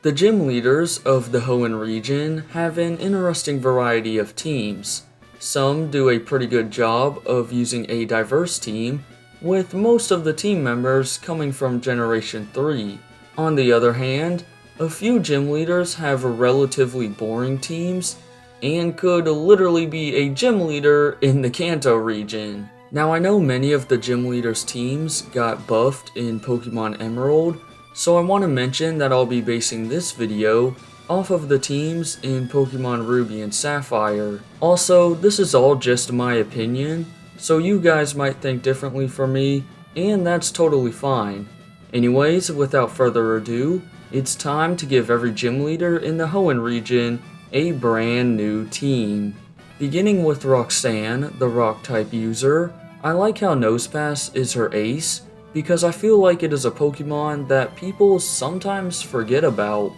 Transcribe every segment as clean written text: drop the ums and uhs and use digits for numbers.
The gym leaders of the Hoenn region have an interesting variety of teams. Some do a pretty good job of using a diverse team, with most of the team members coming from Generation 3. On the other hand, a few gym leaders have relatively boring teams and could literally be a gym leader in the Kanto region. Now I know many of the gym leaders' teams got buffed in Pokemon Emerald, so I want to mention that I'll be basing this video off of the teams in Pokemon Ruby and Sapphire. Also, this is all just my opinion, so you guys might think differently from me, and that's totally fine. Anyways, without further ado, it's time to give every gym leader in the Hoenn region a brand new team. Beginning with Roxanne, the Rock-type user, I like how Nosepass is her ace, because I feel like it is a Pokemon that people sometimes forget about.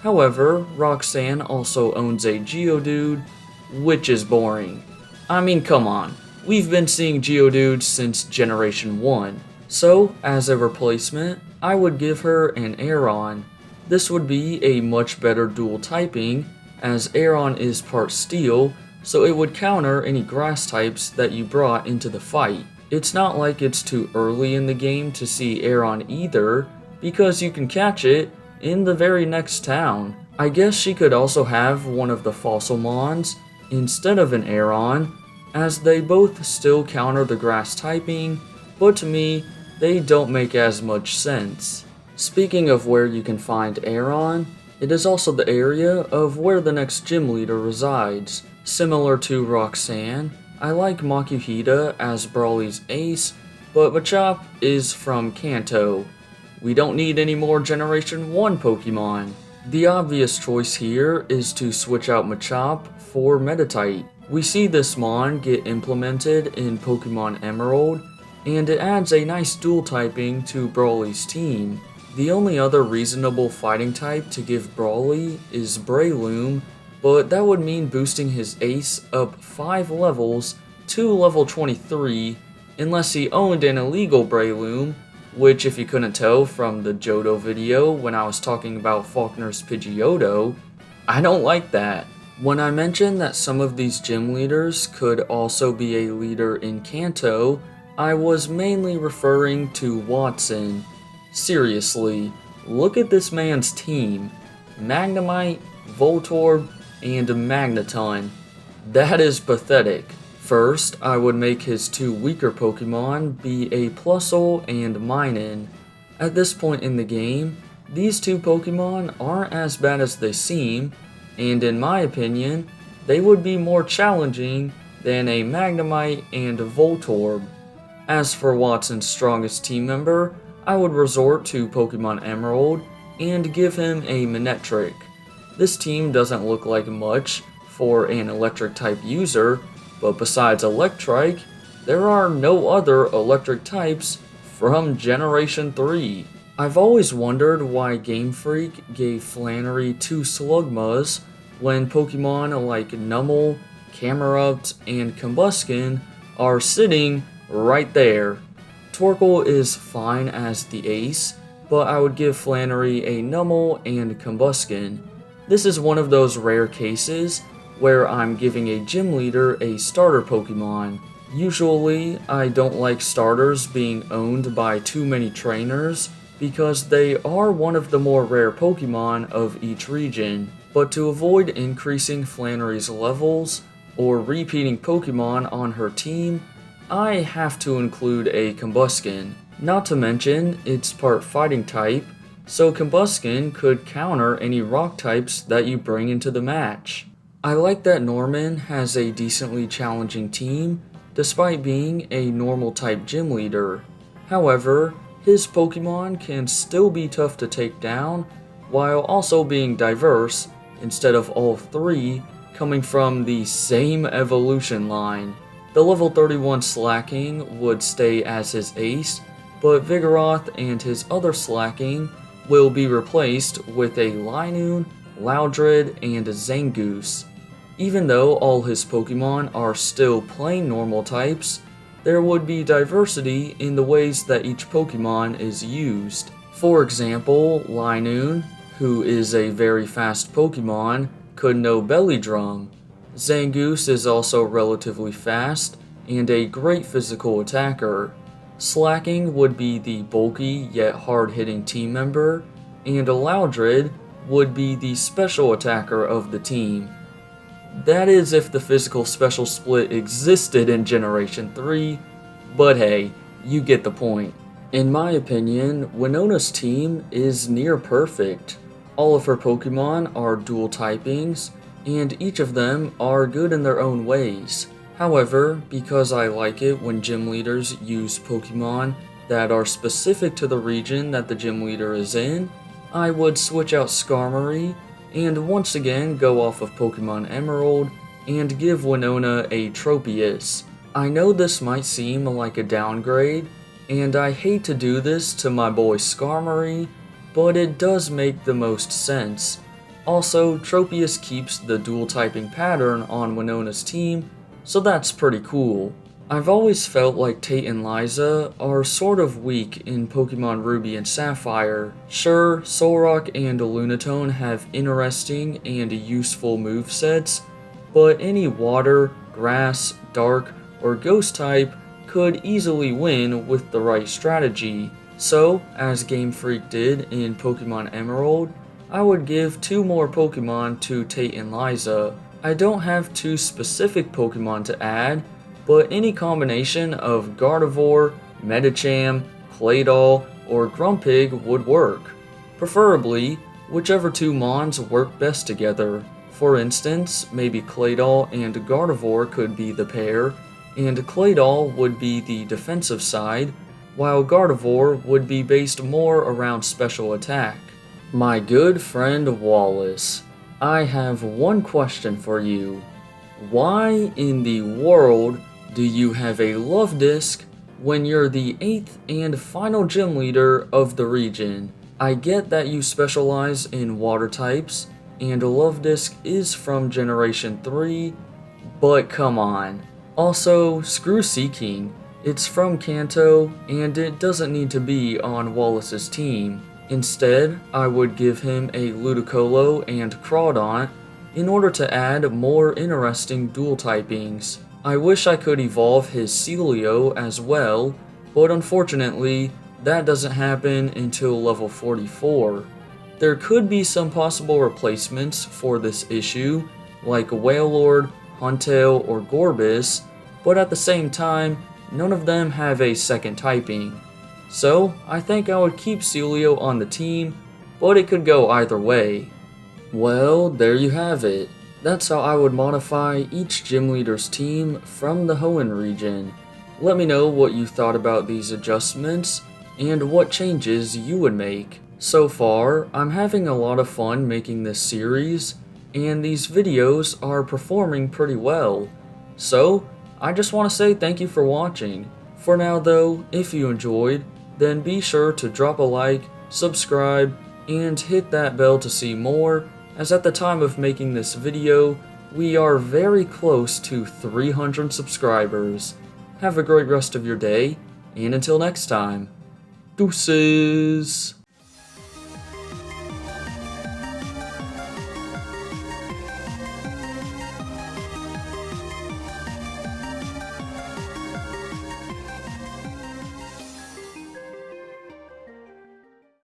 However, Roxanne also owns a Geodude, which is boring. I mean, come on, we've been seeing Geodudes since Generation 1, so as a replacement, I would give her an Aeron. This would be a much better dual typing, as Aeron is part Steel, so it would counter any grass types that you brought into the fight. It's not like it's too early in the game to see Aeron either, because you can catch it in the very next town. I guess she could also have one of the Fossilmons instead of an Aeron, as they both still counter the grass typing, but to me, they don't make as much sense. Speaking of where you can find Aeron, it is also the area of where the next gym leader resides. Similar to Roxanne, I like Makuhita as Brawly's ace, but Machop is from Kanto. We don't need any more Generation 1 Pokemon. The obvious choice here is to switch out Machop for Meditite. We see this mon get implemented in Pokemon Emerald, and it adds a nice dual typing to Brawly's team. The only other reasonable fighting type to give Brawly is Breloom, but that would mean boosting his ace up 5 levels to level 23, unless he owned an illegal Breloom, which if you couldn't tell from the Johto video when I was talking about Faulkner's Pidgeotto, I don't like that. When I mentioned that some of these gym leaders could also be a leader in Kanto, I was mainly referring to Watson. Seriously, look at this man's team. Magnemite, Voltorb, and Magneton. That is pathetic. First, I would make his two weaker Pokemon be a Plusle and Minun. At this point in the game, these two Pokemon aren't as bad as they seem, and in my opinion, they would be more challenging than a Magnemite and a Voltorb. As for Watson's strongest team member, I would resort to Pokemon Emerald and give him a Manectric. This team doesn't look like much for an electric type user, but besides Electrike, there are no other electric types from Generation 3. I've always wondered why Game Freak gave Flannery 2 Slugmas when Pokemon like Numel, Camerupt, and Combuskin are sitting right there. Torkoal is fine as the ace, but I would give Flannery a Numel and Combuskin. This is one of those rare cases where I'm giving a gym leader a starter Pokemon. Usually, I don't like starters being owned by too many trainers because they are one of the more rare Pokemon of each region. But to avoid increasing Flannery's levels or repeating Pokemon on her team, I have to include a Combuskin. Not to mention, it's part fighting type, so Combuskin could counter any rock types that you bring into the match. I like that Norman has a decently challenging team, despite being a normal type gym leader. However, his Pokemon can still be tough to take down, while also being diverse, instead of all three coming from the same evolution line. The level 31 Slacking would stay as his ace, but Vigoroth and his other Slacking will be replaced with a Linoone, Loudred, and a Zangoose. Even though all his Pokemon are still plain normal types, there would be diversity in the ways that each Pokemon is used. For example, Linoone, who is a very fast Pokemon, could know Belly Drum. Zangoose is also relatively fast and a great physical attacker. Slacking would be the bulky yet hard-hitting team member, and Loudred would be the special attacker of the team. That is if the physical special split existed in Generation 3, but hey, you get the point. In my opinion, Winona's team is near perfect. All of her Pokemon are dual typings, and each of them are good in their own ways. However, because I like it when gym leaders use Pokemon that are specific to the region that the gym leader is in, I would switch out Skarmory and once again go off of Pokemon Emerald and give Winona a Tropius. I know this might seem like a downgrade, and I hate to do this to my boy Skarmory, but it does make the most sense. Also, Tropius keeps the dual typing pattern on Winona's team, so that's pretty cool. I've always felt like Tate and Liza are sort of weak in Pokemon Ruby and Sapphire. Sure, Solrock and Lunatone have interesting and useful movesets, but any water, grass, dark, or ghost type could easily win with the right strategy. So, as Game Freak did in Pokemon Emerald, I would give 2 more Pokemon to Tate and Liza. I don't have 2 specific Pokemon to add, but any combination of Gardevoir, Medicham, Claydol, or Grumpig would work. Preferably, whichever 2 Mons work best together. For instance, maybe Claydol and Gardevoir could be the pair, and Claydol would be the defensive side, while Gardevoir would be based more around special attack. My good friend Wallace, I have one question for you. Why in the world do you have a love disc when you're the 8th and final gym leader of the region? I get that you specialize in water types, and love disc is from Generation 3, but come on. Also, screw Seaking. It's from Kanto, and it doesn't need to be on Wallace's team. Instead, I would give him a Ludicolo and Crawdaunt in order to add more interesting dual typings. I wish I could evolve his Celio as well, but unfortunately, that doesn't happen until level 44. There could be some possible replacements for this issue, like Wailord, Huntail, or Gorbis, but at the same time, none of them have a second typing. So, I think I would keep Celio on the team, but it could go either way. Well, there you have it. That's how I would modify each gym leader's team from the Hoenn region. Let me know what you thought about these adjustments, and what changes you would make. So far, I'm having a lot of fun making this series, and these videos are performing pretty well. So, I just want to say thank you for watching. For now though, if you enjoyed, then be sure to drop a like, subscribe, and hit that bell to see more, as at the time of making this video, we are very close to 300 subscribers. Have a great rest of your day, and until next time, deuces!